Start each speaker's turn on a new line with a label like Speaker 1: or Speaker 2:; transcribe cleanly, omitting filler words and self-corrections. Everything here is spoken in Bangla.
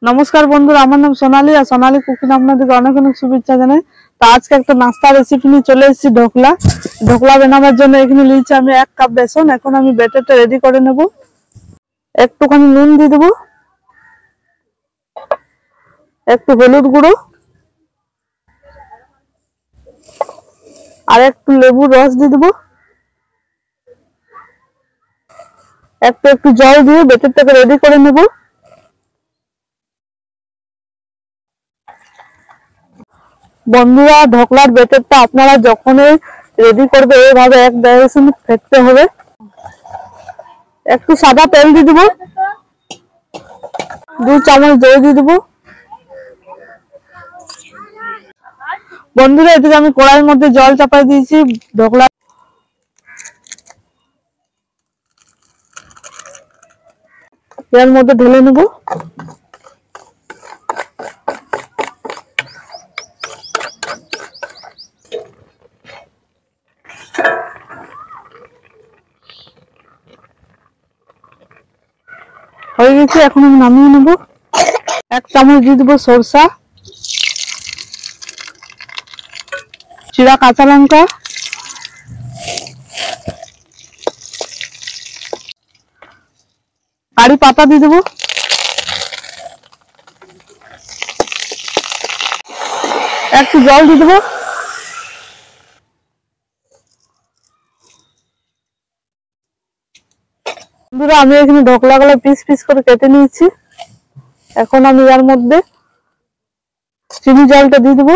Speaker 1: নমস্কার বন্ধুরা, আমার নাম সোনালী আর সোনালী কুকিং আপনাদেরকে অনেক অনেক শুভেচ্ছা জানাই। তো আজকে একটা নাস্তা রেসিপি নিয়ে চলে এসেছি, ঢোকলা। ঢোকলা বানানোর জন্য এখানে নিয়েছি আমি 1 কাপ বেসন। এখন আমি ব্যাটারটা রেডি করে নেব। একটুখানি নুন দিয়ে দেবো, একটু হলুদ গুঁড়ো আর একটু লেবুর রস দিয়ে দেবো। একটু জল দিয়ে ব্যাটারটাকে রেডি করে নেব। বন্ধুরা, ঢোকলার ব্যাটারটা আপনারা যখনই রেডি করবে এইভাবে 1-1.5 মিনিট ফেটতে হবে। একটু সাদা তেল দিয়ে দেবো, 2 চামচ দই দিয়ে দেবো। বন্ধুরা, এদিকে আমি কড়াইয়ের মধ্যে জল চাপাই দিয়েছি। ঢোকলা এর মধ্যে ঢেলে নেব। হয়ে গেছে, এখন আমি নামিয়ে নেব। 1 চামচ দিয়ে দেবো সরষা, চিরা কাঁচা লঙ্কা, কারি পাতা দিয়ে দেবো, একটু জল দিয়ে দেবো। বন্ধুরা, আমি এখানে ঢোকলাগুলো পিস পিস করে কেটে নিয়েছি। এখন আমি এর মধ্যে চিনি জলটা দিয়ে দেবো।